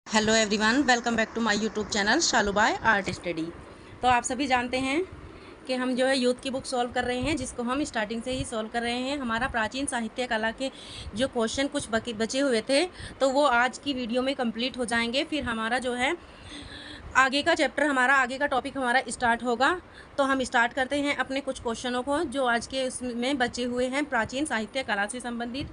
Hello everyone, welcome back to my YouTube channel Shalubai art study. तो आप सभी जानते हैं कि हम जो है यूथ की बुक सॉल्व कर रहे हैं, जिसको हम स्टार्टिंग से ही सॉल्व कर रहे हैं। हमारा प्राचीन साहित्य कला के जो क्वेश्चन कुछ बचे हुए थे, तो वो आज की वीडियो में कंप्लीट हो जाएंगे। फिर हमारा जो है आगे का चैप्टर, हमारा आगे का टॉपिक हमारा स्टार्ट होगा। तो हम स्टार्ट करते हैं अपने कुछ क्वेश्चनों को जो आज के उसमें बचे हुए हैं प्राचीन साहित्य कला से संबंधित।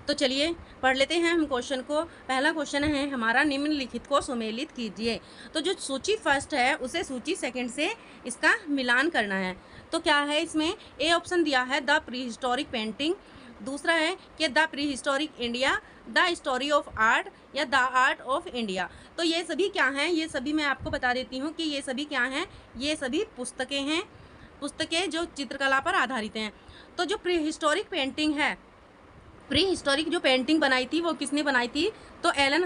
तो चलिए पढ़ लेते हैं हम क्वेश्चन को। पहला क्वेश्चन है हमारा, निम्नलिखित को सुमेलित कीजिए। तो जो सूची फर्स्ट है उसे सूची सेकंड से इसका मिलान करना है। तो क्या है इसमें, ए ऑप्शन दिया है द प्री हिस्टोरिक पेंटिंग, दूसरा है कि the pre historic India, the story of art या द आर्ट ऑफ इंडिया। तो ये सभी क्या हैं, ये सभी मैं आपको बता देती हूँ कि ये सभी क्या हैं। ये सभी पुस्तकें हैं, पुस्तकें जो चित्रकला पर आधारित हैं। तो जो प्री हिस्टोरिक पेंटिंग है, प्री हिस्टोरिक जो पेंटिंग बनाई थी वो किसने बनाई थी, तो एलन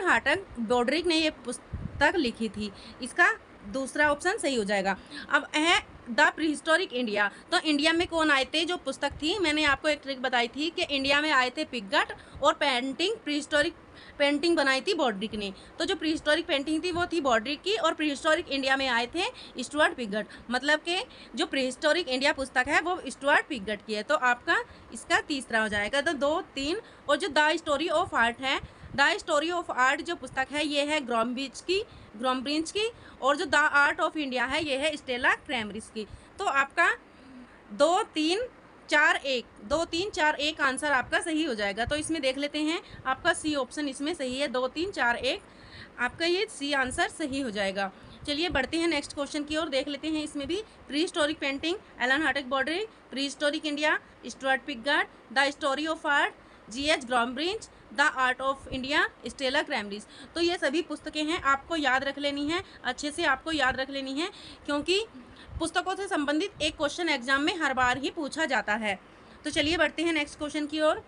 हार्टग बॉड्रिक ने ये पुस्तक लिखी थी। इसका दूसरा ऑप्शन सही हो जाएगा। अब है द प्री हिस्टोरिक इंडिया। तो इंडिया में कौन आए थे, जो पुस्तक थी मैंने आपको एक ट्रिक बताई थी कि इंडिया में आए थे पिगट, और प्री हिस्टोरिक पेंटिंग बनाई थी बॉड्रिक ने। तो जो प्री हिस्टोरिक पेंटिंग थी वो थी बॉड्रिक की, और प्री हिस्टोरिक इंडिया में आए थे स्टुअर्ट पिगट। मतलब कि जो प्री हिस्टोरिक इंडिया पुस्तक है वो स्टुअर्ट पिगट की है। तो आपका इसका तीसरा हो जाएगा। तो 2, 3। और जो द स्टोरी ऑफ आर्ट है, द स्टोरी ऑफ आर्ट जो पुस्तक है ये है ग्रॉम्ब्रिज की, और जो द आर्ट ऑफ इंडिया है ये है स्टेला क्रैमरिस की। तो आपका 2, 3, 4, 1, 2, 3, 4, 1 आंसर आपका सही हो जाएगा। तो इसमें देख लेते हैं, आपका सी ऑप्शन इसमें सही है। 2, 3, 4, 1 आपका ये सी आंसर सही हो जाएगा। चलिए बढ़ते हैं नेक्स्ट क्वेश्चन की ओर, देख लेते हैं। इसमें भी प्री हिस्टोरिक पेंटिंग एलन हार्टग Brodrick, prehistoric India Stuart Piggott, the story of art G H. Gombrich, the art of India Stella Kramrisch. तो ये सभी पुस्तकें हैं, आपको याद रख लेनी है, अच्छे से आपको याद रख लेनी है, क्योंकि पुस्तकों से संबंधित एक क्वेश्चन एग्जाम में हर बार ही पूछा जाता है। तो चलिए बढ़ते हैं नेक्स्ट क्वेश्चन की ओर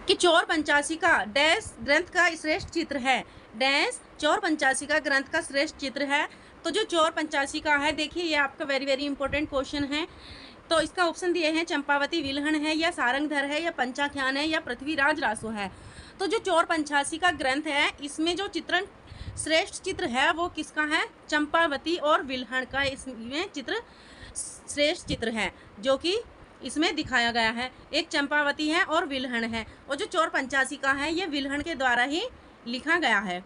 कि चौर पंचासी का डैश ग्रंथ का श्रेष्ठ चित्र है। डैश चौर पंचासी का ग्रंथ का श्रेष्ठ चित्र है। तो जो चौर पंचासी का है, देखिए ये आपका वेरी वेरी इंपॉर्टेंट क्वेश्चन है। तो इसका ऑप्शन दिए हैं चंपावती विलहन है, या सारंगधर है, या पंचाख्यान है, या पृथ्वीराज रासो है। तो जो चौर पंचासी का ग्रंथ है, इसमें जो चित्रण श्रेष्ठ चित्र है वो किसका है, चंपावती और विलहन का इसमें चित्र श्रेष्ठ चित्र है, जो कि इसमें दिखाया गया है। एक चंपावती है और विलहन है, और जो चौर पंचासी का है ये विलहन के द्वारा ही लिखा गया है।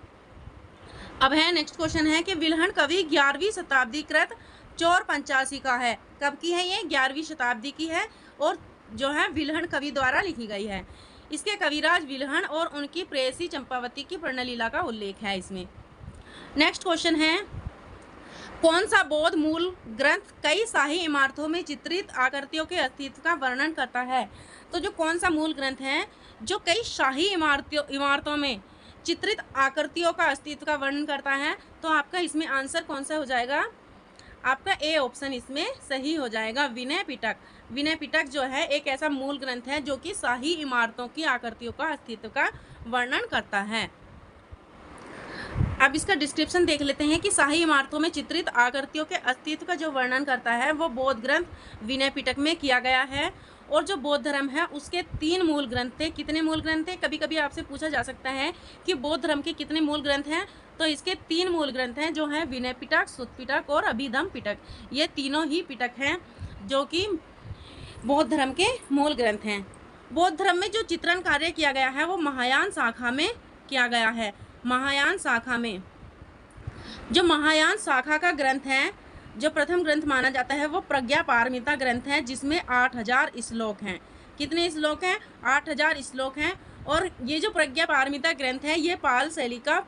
अब है नेक्स्ट क्वेश्चन है कि विलहन कवि 11वीं शताब्दी कृत चौर पंचासी का है। कब की है ये, 11वीं शताब्दी की है, और जो है विलहन कवि द्वारा लिखी गई है। इसके कविराज विलहन और उनकी प्रेयसी चंपावती की प्रणलीला का उल्लेख है इसमें। नेक्स्ट क्वेश्चन है, कौन सा बौद्ध मूल ग्रंथ कई शाही इमारतों में चित्रित आकृतियों के अस्तित्व का वर्णन करता है। तो जो कौन सा मूल ग्रंथ है जो कई शाही इमारतों में चित्रित आकृतियों का अस्तित्व का वर्णन करता है, तो आपका इसमें आंसर कौन सा हो जाएगा, आपका ए ऑप्शन इसमें सही हो जाएगा, विनय पिटक। विनय पिटक जो है एक ऐसा मूल ग्रंथ है जो कि शाही इमारतों की आकृतियों का अस्तित्व का वर्णन करता है। अब इसका डिस्क्रिप्शन देख लेते हैं कि शाही इमारतों में चित्रित आकृतियों के अस्तित्व का जो वर्णन करता है वो बौद्ध ग्रंथ विनय पिटक में किया गया है। और जो बौद्ध धर्म है उसके 3 मूल ग्रंथ थे। कितने मूल ग्रंथ थे, कभी कभी आपसे पूछा जा सकता है कि बौद्ध धर्म के कितने मूल ग्रंथ हैं। तो इसके 3 मूल ग्रंथ हैं, जो हैं विनय पिटक, सुत्त पिटक और अभिधम पिटक। ये तीनों ही पिटक हैं जो कि बौद्ध धर्म के मूल ग्रंथ हैं। बौद्ध धर्म में जो चित्रण कार्य किया गया है वो महायान शाखा में किया गया है। महायान शाखा में, जो महायान शाखा का ग्रंथ है, जो प्रथम ग्रंथ माना जाता है वो प्रज्ञा पारमिता ग्रंथ है, जिसमें 8000 श्लोक हैं। कितने श्लोक हैं, 8000 श्लोक हैं। और ये जो प्रज्ञा पारमिता ग्रंथ है ये पाल शैली का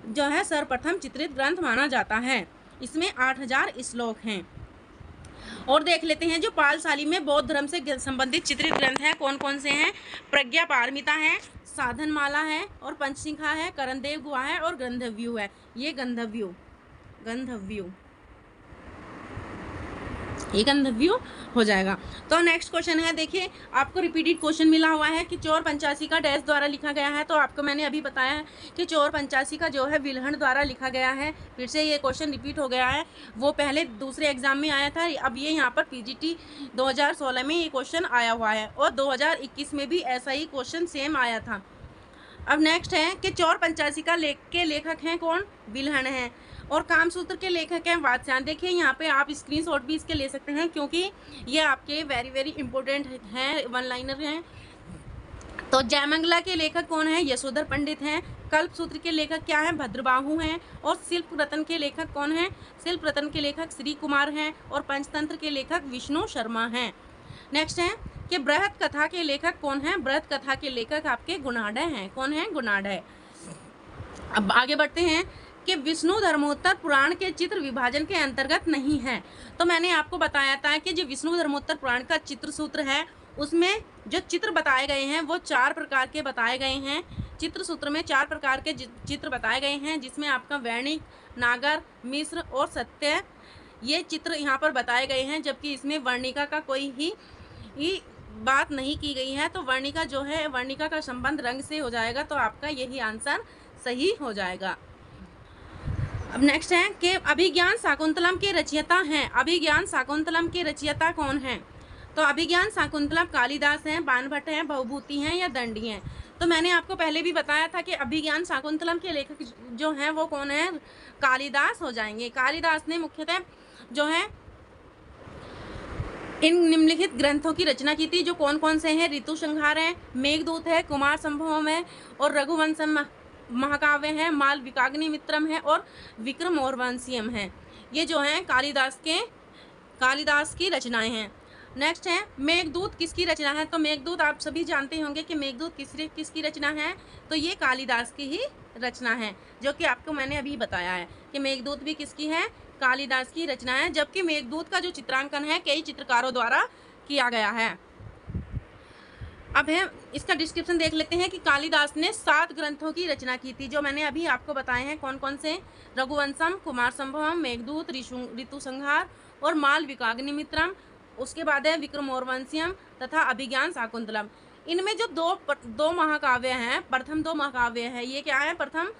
जो है सर्वप्रथम चित्रित ग्रंथ माना जाता है। इसमें 8000 श्लोक हैं। और देख लेते हैं जो पालशाली में बौद्ध धर्म से संबंधित चित्रित ग्रंथ हैं कौन कौन से हैं। प्रज्ञा पारमिता है, साधनमाला है, और पंचशिखा है, करणदेव गुहा है, और गंधर्व्यूह है। ये गंधर्व्यूह हो जाएगा। तो नेक्स्ट क्वेश्चन है, देखिए आपको रिपीटेड क्वेश्चन मिला हुआ है कि चौर पंचासी का डैश द्वारा लिखा गया है। तो आपको मैंने अभी बताया है कि चौर पंचासी का जो है विलहन द्वारा लिखा गया है। फिर से ये क्वेश्चन रिपीट हो गया है, वो पहले दूसरे एग्जाम में आया था, अब ये यहाँ पर पीजीटी 2016 में ये क्वेश्चन आया हुआ है, और 2021 में भी ऐसा ही क्वेश्चन सेम आया था। अब नेक्स्ट है कि चौर पंचासी का के लेखक हैं कौन? बिल्हण हैं। और कामसूत्र के लेखक हैं वात्स्यायन। देखिए यहाँ पे आप स्क्रीनशॉट भी इसके ले सकते हैं क्योंकि ये आपके वेरी वेरी इंपॉर्टेंट हैं, वन लाइनर हैं। तो जयमंगला के लेखक कौन है? यशोधर पंडित हैं। कल्पसूत्र के लेखक क्या हैं? भद्रबाहु हैं। और शिल्प रत्न के लेखक कौन हैं? शिल्प रत्न के लेखक श्री कुमार हैं। और पंचतंत्र के लेखक विष्णु शर्मा हैं। नेक्स्ट है कि बृहत कथा के लेखक कौन है? बृहत कथा के लेखक आपके गुणाढ्य हैं। कौन है? गुणाढ्य। अब आगे बढ़ते हैं कि विष्णु धर्मोत्तर पुराण के चित्र विभाजन के अंतर्गत नहीं है। तो मैंने आपको बताया था कि जो विष्णु धर्मोत्तर पुराण का चित्र सूत्र है उसमें जो चित्र बताए गए हैं वो 4 प्रकार के बताए गए हैं। चित्र सूत्र में 4 प्रकार के चित्र बताए गए हैं, जिसमें आपका वैणिक, नागर, मिश्र और सत्य ये चित्र यहाँ पर बताए गए हैं, जबकि इसमें वर्णिका का कोई ही बात नहीं की गई है। तो वर्णिका जो है, वर्णिका का संबंध रंग से हो जाएगा, तो आपका यही आंसर सही हो जाएगा। अब नेक्स्ट है कि अभिज्ञान शाकुंतलम के रचयिता हैं। अभिज्ञान शाकुंतलम के रचयिता कौन हैं? तो अभिज्ञान शाकुंतलम कालिदास हैं, बाणभट्ट हैं, बहुभूति हैं या दंडी हैं। तो मैंने आपको पहले भी बताया था कि अभिज्ञान शाकुंतलम के लेखक जो हैं वो कौन है? कालिदास हो जाएंगे। कालिदास ने मुख्यतः जो है इन निम्नलिखित ग्रंथों की रचना की थी, जो कौन कौन से हैं? ऋतु संहार है, मेघदूत है, कुमार संभवम है और रघुवंशम महाकाव्य है, मालविकाग्निमित्रम है और विक्रम और वंशियम है। ये जो हैं कालिदास की रचनाएं हैं। नेक्स्ट है मेघदूत किसकी रचना है? तो मेघदूत आप सभी जानते होंगे कि मेघदूत किसकी रचना है। तो ये कालिदास की ही रचना है, जो कि आपको मैंने अभी बताया है कि मेघदूत भी किसकी है? कालिदास की रचना है। जबकि मेघदूत का जो चित्रांकन है कई चित्रकारों द्वारा किया गया है। अब है इसका डिस्क्रिप्शन देख लेते हैं कि कालिदास ने 7 ग्रंथों की रचना की थी, जो मैंने अभी आपको बताए हैं। कौन कौन से? रघुवंशम, कुमार संभवम, मेघदूत, ऋतु संहार और मालविकाग्निमित्रम। उसके बाद है विक्रम और वंशियम तथा अभिज्ञान शाकुंतलम। इनमें जो दो महाकाव्य हैं, प्रथम 2 महाकाव्य हैं, ये क्या है? प्रथम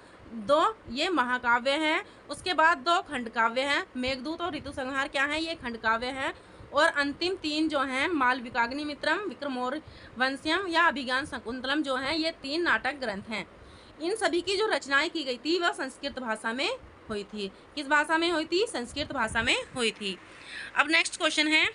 2 ये महाकाव्य हैं। उसके बाद 2 खंडकाव्य हैं, मेघदूत और ऋतु संहार क्या है? ये खंडकाव्य हैं। और अंतिम 3 जो हैं, मालविकाग्निमित्रम, विक्रम और वंशियम या अभिज्ञान शाकुंतलम जो हैं, ये 3 नाटक ग्रंथ हैं। इन सभी की जो रचनाएं की गई थी वह संस्कृत भाषा में हुई थी। किस भाषा में हुई थी? संस्कृत भाषा में हुई थी। अब नेक्स्ट क्वेश्चन है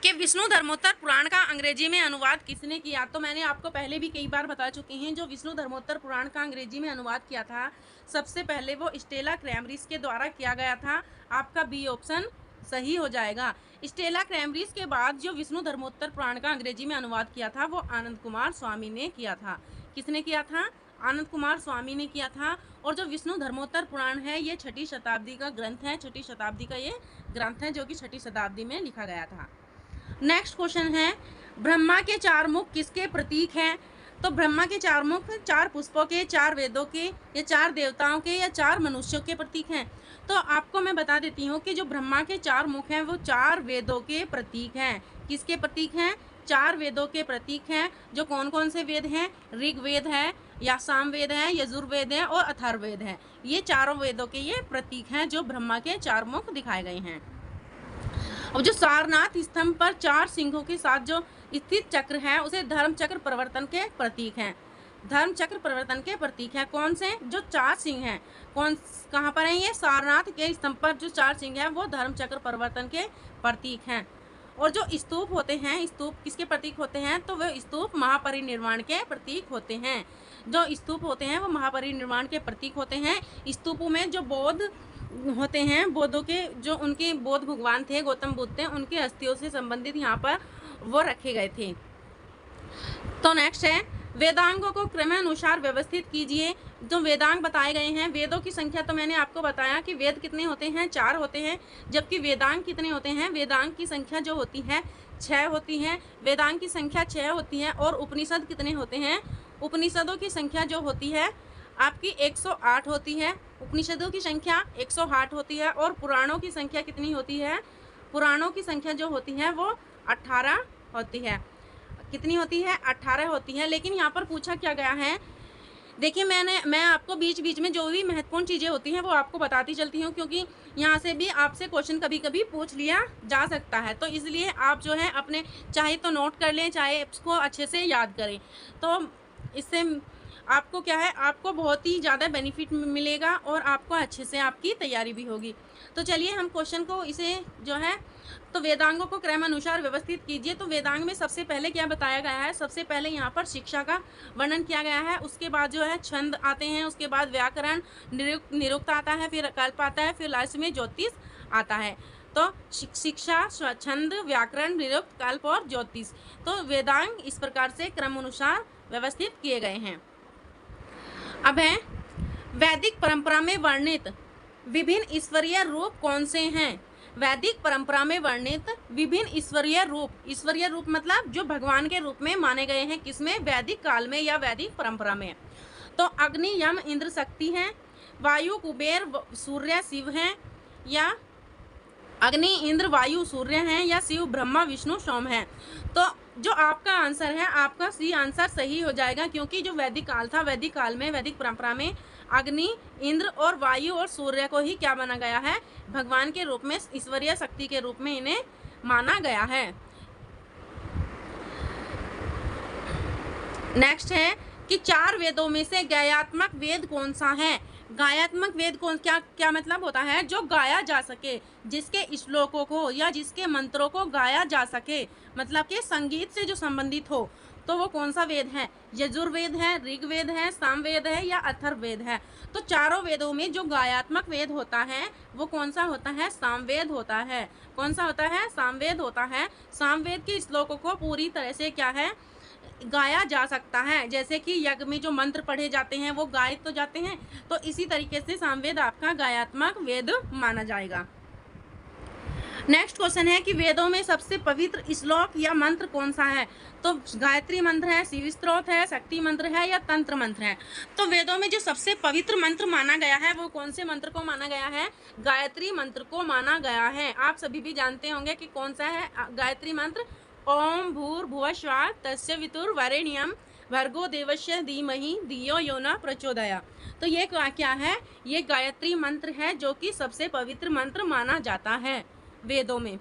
कि विष्णु धर्मोत्तर पुराण का अंग्रेजी में अनुवाद किसने किया? तो मैंने आपको पहले भी कई बार बता चुकी हैं, जो विष्णु धर्मोत्तर पुराण का अंग्रेजी में अनुवाद किया था सबसे पहले वो स्टेला क्रैमरिस के द्वारा किया गया था। आपका बी ऑप्शन सही हो जाएगा। स्टेला क्रैमरिस के बाद जो विष्णु धर्मोत्तर पुराण का अंग्रेजी में अनुवाद किया था वो आनंद कुमार स्वामी ने किया था। किसने किया था? आनंद कुमार स्वामी ने किया था। और जो विष्णु धर्मोत्तर पुराण है ये 6ठी शताब्दी का ग्रंथ है। 6ठी शताब्दी का ये ग्रंथ है जो कि 6ठी शताब्दी में लिखा गया था। नेक्स्ट क्वेश्चन है ब्रह्मा के 4 मुख किसके प्रतीक हैं? तो ब्रह्मा के 4 मुख 4 पुष्पों के, 4 वेदों के या 4 देवताओं के या 4 मनुष्यों के प्रतीक हैं। तो आपको मैं बता देती हूँ कि जो ब्रह्मा के 4 मुख हैं वो 4 वेदों के प्रतीक हैं। किसके प्रतीक हैं? 4 वेदों के प्रतीक हैं। जो कौन कौन से वेद हैं? ऋग्वेद है या सामवेद है, यजुर्वेद है और अथर्ववेद है। ये चारों वेदों के ये प्रतीक हैं जो ब्रह्मा के 4 मुख दिखाए गए हैं। और जो सारनाथ स्तंभ पर 4 सिंहों के साथ जो स्थित चक्र है उसे धर्म चक्र परिवर्तन के प्रतीक हैं। धर्म चक्र परिवर्तन के प्रतीक है। कौन से? जो 4 सिंह हैं। कहाँ पर है ये? सारनाथ के स्तंभ पर जो 4 सिंह हैं वो धर्म चक्र परिवर्तन के प्रतीक हैं। और जो स्तूप होते हैं, स्तूप किसके प्रतीक होते हैं? तो वह स्तूप महापरिनिर्वाण के प्रतीक होते हैं। जो स्तूप होते हैं वो महापरिनिर्वाण के प्रतीक होते हैं। स्तूपों में जो बौद्ध होते हैं, बौद्धों के जो उनके बौद्ध भगवान थे, गौतम बुद्ध थे, उनके अस्थियों से संबंधित यहाँ पर वो रखे गए थे। तो नेक्स्ट है वेदांगों को क्रमानुसार व्यवस्थित कीजिए। जो वेदांग बताए गए हैं, वेदों की संख्या तो मैंने आपको बताया कि वेद कितने होते हैं? 4 होते हैं। जबकि वेदांग कितने होते हैं? वेदांग की संख्या जो होती है 6 होती है। वेदांग की संख्या 6 होती है। और उपनिषद कितने होते हैं? उपनिषदों की संख्या जो होती है आपकी 108 होती है। उपनिषदों की संख्या 108 होती है। और पुराणों की संख्या कितनी होती है? पुराणों की संख्या जो होती है वो 18 होती है। कितनी होती है? 18 होती है। लेकिन यहाँ पर पूछा क्या गया है, देखिए मैं आपको बीच बीच में जो भी महत्वपूर्ण चीज़ें होती हैं वो आपको बताती चलती हूँ, क्योंकि यहाँ से भी आपसे क्वेश्चन कभी कभी पूछ लिया जा सकता है। तो इसलिए आप जो है अपने चाहे तो नोट कर लें, चाहे इसको अच्छे से याद करें, तो इससे आपको क्या है, आपको बहुत ही ज़्यादा बेनिफिट मिलेगा और आपको अच्छे से आपकी तैयारी भी होगी। तो चलिए हम क्वेश्चन को इसे जो है, तो वेदांगों को क्रमानुसार व्यवस्थित कीजिए। तो वेदांग में सबसे पहले क्या बताया गया है, सबसे पहले यहाँ पर शिक्षा का वर्णन किया गया है, उसके बाद जो है छंद आते हैं, उसके बाद व्याकरण, निरुक्त आता है, फिर कल्प आता है, फिर लास्ट में ज्योतिष आता है। तो शिक्षा, छंद, व्याकरण, निरुक्त, कल्प और ज्योतिष, तो वेदांग इस प्रकार से क्रमानुसार व्यवस्थित किए गए हैं। अब है वैदिक परंपरा में वर्णित विभिन्न ईश्वरीय रूप कौन से हैं। वैदिक परंपरा में वर्णित विभिन्न ईश्वरीय रूप, ईश्वरीय रूप मतलब जो भगवान के रूप में माने गए हैं, किसमें, वैदिक काल में या वैदिक परंपरा में। तो अग्नि, यम, इंद्र शक्ति हैं, वायु कुबेर सूर्य शिव हैं, या अग्नि इंद्र वायु सूर्य हैं, या शिव ब्रह्मा विष्णु सोम हैं। तो जो आपका आंसर है, आपका सी आंसर सही हो जाएगा, क्योंकि जो वैदिक काल था, वैदिक काल में वैदिक परंपरा में अग्नि, इंद्र और वायु और सूर्य को ही क्या माना गया है, भगवान के रूप में, ईश्वरीय शक्ति के रूप में इन्हें माना गया है। नेक्स्ट है कि 4 वेदों में से गायात्मक वेद कौन सा है। गायात्मक वेद कौन, क्या मतलब होता है, जो गाया जा सके, जिसके श्लोकों को या जिसके मंत्रों को गाया जा सके, मतलब कि संगीत से जो संबंधित हो, तो वो कौन सा वेद है, यजुर्वेद है, ऋग्वेद है, सामवेद है या अथर्ववेद है। तो चारों वेदों में जो गायात्मक वेद होता है वो कौन सा होता है, सामवेद होता है। कौन सा होता है, सामवेद होता है। सामवेद के श्लोकों को पूरी तरह से क्या है, गाया जा सकता है। जैसे कि यज्ञ में जो मंत्र पढ़े जाते हैं वो गाए तो जाते हैं, तो इसी तरीके से सामवेद आपका गायात्मक वेद माना जाएगा। नेक्स्ट क्वेश्चन है कि वेदों में सबसे पवित्र श्लोक या मंत्र कौन सा है। तो गायत्री मंत्र है, शिव स्तोत्र है, शक्ति मंत्र है या तंत्र मंत्र है। तो वेदों में जो सबसे पवित्र मंत्र माना गया है वो कौन से मंत्र को माना गया है, गायत्री मंत्र को माना गया है। आप सभी भी जानते होंगे कि कौन सा है गायत्री मंत्र, ओम भूर्भुवस्वः तस्य वितुर्वरेण्यं भर्गो देवस्य धीमहि धियो यो न प्रचोदयात्। तो ये क्या है, ये गायत्री मंत्र है जो कि सबसे पवित्र मंत्र माना जाता है वेदों में।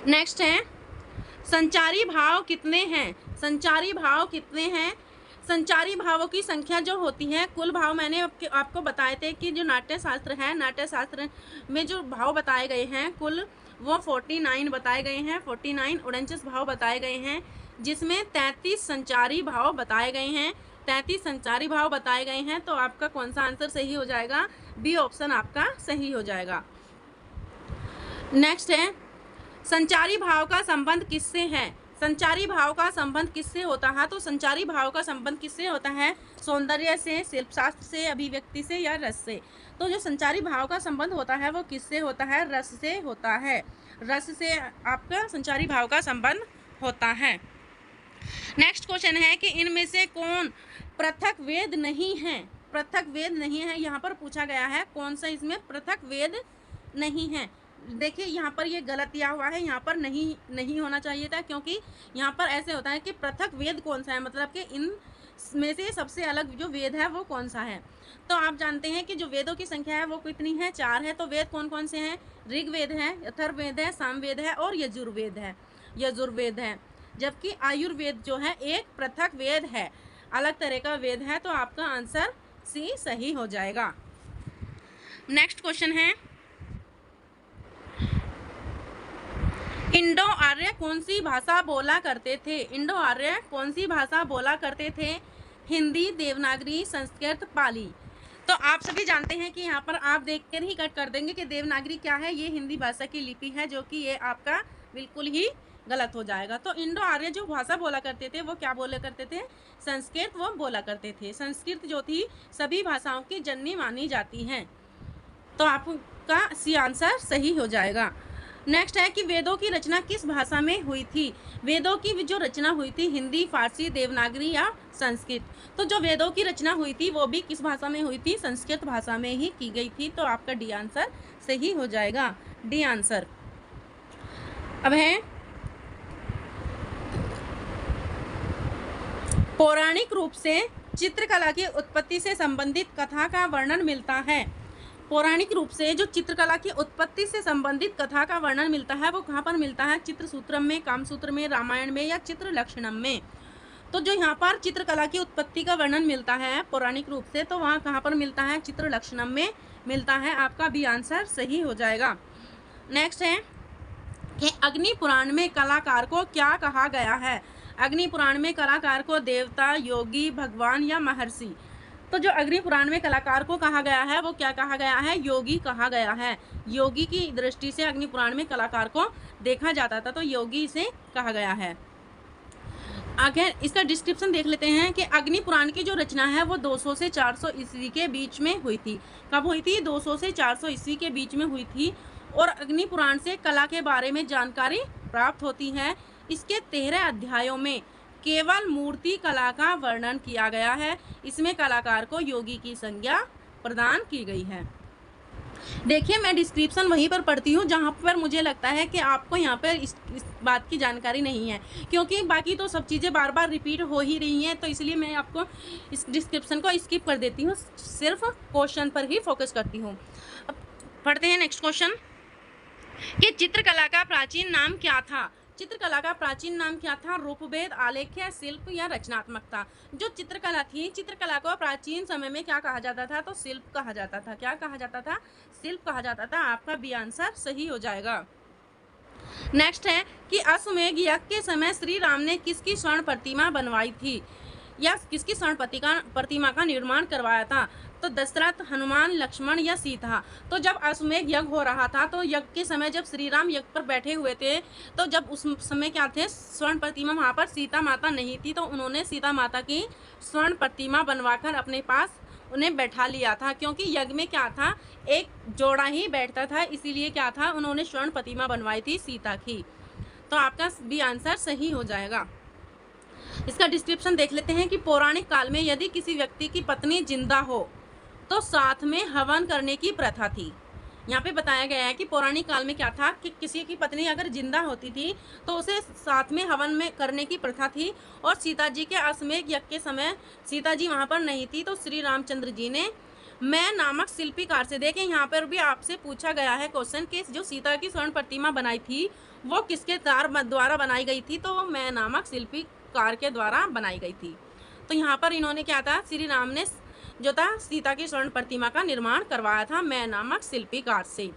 नेक्स्ट है संचारी भाव कितने हैं। संचारी भाव कितने हैं, संचारी भावों की संख्या जो होती है, कुल भाव मैंने आपको बताए थे कि जो नाट्य शास्त्र है, नाट्य शास्त्र में जो भाव बताए गए हैं कुल वो 49 बताए गए हैं, 49 49 भाव बताए गए हैं, जिसमें 33 संचारी भाव बताए गए हैं। 33 संचारी भाव बताए गए हैं, तो आपका कौन सा आंसर सही हो जाएगा, बी ऑप्शन आपका सही हो जाएगा। नेक्स्ट है संचारी भाव का संबंध किससे है। संचारी भाव का संबंध किससे होता है, तो संचारी भाव का संबंध किससे होता है, सौंदर्य से, शिल्पशास्त्र से, अभिव्यक्ति से या रस से। तो जो संचारी भाव का संबंध होता है वो किससे होता है, रस से होता है। रस से आपका संचारी भाव का संबंध होता है। नेक्स्ट क्वेश्चन है कि इनमें से कौन पृथक वेद नहीं है। पृथक वेद नहीं है, यहाँ पर पूछा गया है कौन सा इसमें पृथक वेद नहीं है। देखिए यहाँ पर ये गलत दिया हुआ है, यहाँ पर नहीं होना चाहिए था, क्योंकि यहाँ पर ऐसे होता है कि पृथक वेद कौन सा है, मतलब कि इन में से सबसे अलग जो वेद है वो कौन सा है। तो आप जानते हैं कि जो वेदों की संख्या है वो कितनी है, 4 है। तो वेद कौन कौन से हैं, ऋग्वेद है, अथर्ववेद है, सामवेद है और यजुर्वेद है। जबकि आयुर्वेद जो है एक पृथक वेद है, अलग तरह का वेद है। तो आपका आंसर सी सही हो जाएगा। नेक्स्ट क्वेश्चन है इंडो आर्य कौन सी भाषा बोला करते थे। इंडो आर्य कौन सी भाषा बोला करते थे, हिंदी, देवनागरी, संस्कृत, पाली। तो आप सभी जानते हैं कि यहाँ पर आप देखकर ही कट कर देंगे कि देवनागरी क्या है, ये हिंदी भाषा की लिपि है, जो कि ये आपका बिल्कुल ही गलत हो जाएगा। तो इंडो आर्य जो भाषा बोला करते थे वो क्या बोला करते थे, संस्कृत वो बोला करते थे। संस्कृत जो थी सभी भाषाओं की जननी मानी जाती है। तो आपका सी आंसर सही हो जाएगा। नेक्स्ट है कि वेदों की रचना किस भाषा में हुई थी। वेदों की जो रचना हुई थी हिंदी, फारसी, देवनागरी या संस्कृत। तो जो वेदों की रचना हुई थी वो भी किस भाषा में हुई थी, संस्कृत भाषा में ही की गई थी। तो आपका डी आंसर सही हो जाएगा, डी आंसर। अब है पौराणिक रूप से चित्रकला की उत्पत्ति से संबंधित कथा का वर्णन मिलता है। पौराणिक रूप से जो चित्रकला की उत्पत्ति से संबंधित कथा का वर्णन मिलता है वो कहाँ पर मिलता है, चित्रसूत्रम में, कामसूत्र में, रामायण में या चित्र लक्षणम में। तो जो यहाँ पर चित्रकला की उत्पत्ति का वर्णन मिलता है पौराणिक रूप से, तो वहाँ कहाँ पर मिलता है? चित्र लक्षणम में मिलता है। आपका बी आंसर सही हो जाएगा। नेक्स्ट है कि अग्नि पुराण में कलाकार को क्या कहा गया है? अग्नि पुराण में कलाकार को देवता, योगी, भगवान या महर्षि? तो जो अग्नि पुराण में कलाकार को कहा गया है वो क्या कहा गया है? योगी कहा गया है। योगी की दृष्टि से अग्नि पुराण में कलाकार को देखा जाता था, तो योगी इसे कहा गया है। आगे इसका डिस्क्रिप्शन देख लेते हैं कि अग्नि पुराण की जो रचना है वो 200 से 400 ईस्वी के बीच में हुई थी। कब हुई थी? 200 से 400 ईस्वी के बीच में हुई थी। और अग्नि पुराण से कला के बारे में जानकारी प्राप्त होती है। इसके 13 अध्यायों में केवल मूर्ति कला का वर्णन किया गया है। इसमें कलाकार को योगी की संज्ञा प्रदान की गई है। देखिए, मैं डिस्क्रिप्शन वहीं पर पढ़ती हूँ जहाँ पर मुझे लगता है कि आपको यहाँ पर इस बात की जानकारी नहीं है, क्योंकि बाकी तो सब चीज़ें बार बार रिपीट हो ही रही हैं, तो इसलिए मैं आपको इस डिस्क्रिप्शन को स्किप कर देती हूँ, सिर्फ क्वेश्चन पर ही फोकस करती हूँ। अब पढ़ते हैं नेक्स्ट क्वेश्चन कि चित्रकला का प्राचीन नाम क्या था? चित्रकला का प्राचीन नाम क्या था? रूपभेद, आलेख्य, शिल्प या रचनात्मकता? जो चित्रकला थी, चित्रकला को प्राचीन समय में क्या कहा जाता था? तो शिल्प कहा जाता था। क्या कहा जाता था? शिल्प कहा जाता था। आपका बी आंसर सही हो जाएगा। नेक्स्ट है कि अश्वमेध यज्ञ के समय श्री राम ने किसकी स्वर्ण प्रतिमा बनवाई थी या किसकी स्वर्ण प्रतिमा का निर्माण करवाया था? तो दशरथ, हनुमान, लक्ष्मण या सीता? तो जब अश्वमेध यज्ञ हो रहा था, तो यज्ञ के समय जब श्री राम यज्ञ पर बैठे हुए थे, तो जब उस समय क्या थे? स्वर्ण प्रतिमा वहाँ पर सीता माता नहीं थी, तो उन्होंने सीता माता की स्वर्ण प्रतिमा बनवाकर अपने पास उन्हें बैठा लिया था, क्योंकि यज्ञ में क्या था? एक जोड़ा ही बैठता था, इसीलिए क्या था? उन्होंने स्वर्ण प्रतिमा बनवाई थी सीता की। तो आपका बी आंसर सही हो जाएगा। इसका डिस्क्रिप्शन देख लेते हैं कि पौराणिक काल में यदि किसी व्यक्ति की पत्नी जिंदा हो तो साथ में हवन करने की प्रथा थी। यहाँ पे बताया गया है कि पौराणिक काल में क्या था कि किसी की पत्नी अगर जिंदा होती थी तो उसे साथ में हवन में करने की प्रथा थी। और सीता जी के अश्वमेध यज्ञ के समय सीता जी वहाँ पर नहीं थी, तो श्री रामचंद्र जी ने मैं नामक शिल्पीकार से, देखें यहाँ पर भी आपसे पूछा गया है क्वेश्चन कि जो सीता की स्वर्ण प्रतिमा बनाई थी वो किसके द्वारा बनाई गई थी? तो वो मैं नामक शिल्पीकार के द्वारा बनाई गई थी। तो यहाँ पर इन्होंने क्या था? श्री राम ने जो था सीता की स्वर्ण प्रतिमा का निर्माण करवाया था मैं नामक शिल्पीकार से।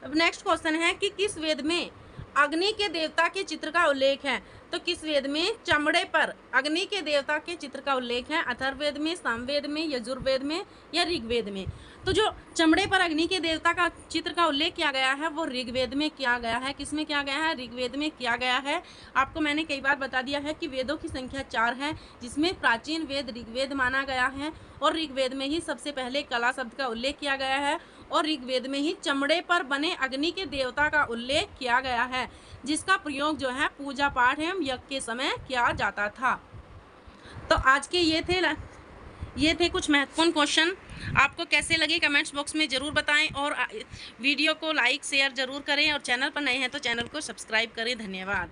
अब नेक्स्ट क्वेश्चन है कि किस वेद में अग्नि के देवता के चित्र का उल्लेख है? तो किस वेद में चमड़े पर अग्नि के देवता के चित्र का उल्लेख है? अथर्ववेद में, सामवेद में, यजुर्वेद में या ऋग्वेद में? तो जो चमड़े पर अग्नि के देवता का चित्र का उल्लेख किया गया है वो ऋग्वेद में किया गया है। किसमें किया गया है? ऋग्वेद में किया गया है। आपको मैंने कई बार बता दिया है कि वेदों की संख्या 4 है, जिसमें प्राचीन वेद ऋग्वेद माना गया है, और ऋग्वेद में ही सबसे पहले कला शब्द का उल्लेख किया गया है, और ऋग्वेद में ही चमड़े पर बने अग्नि के देवता का उल्लेख किया गया है, जिसका प्रयोग जो है पूजा पाठ एवं यज्ञ के समय किया जाता था। तो आज के ये थे कुछ महत्वपूर्ण क्वेश्चन। आपको कैसे लगे कमेंट्स बॉक्स में ज़रूर बताएं, और वीडियो को लाइक शेयर ज़रूर करें, और चैनल पर नए हैं तो चैनल को सब्सक्राइब करें। धन्यवाद।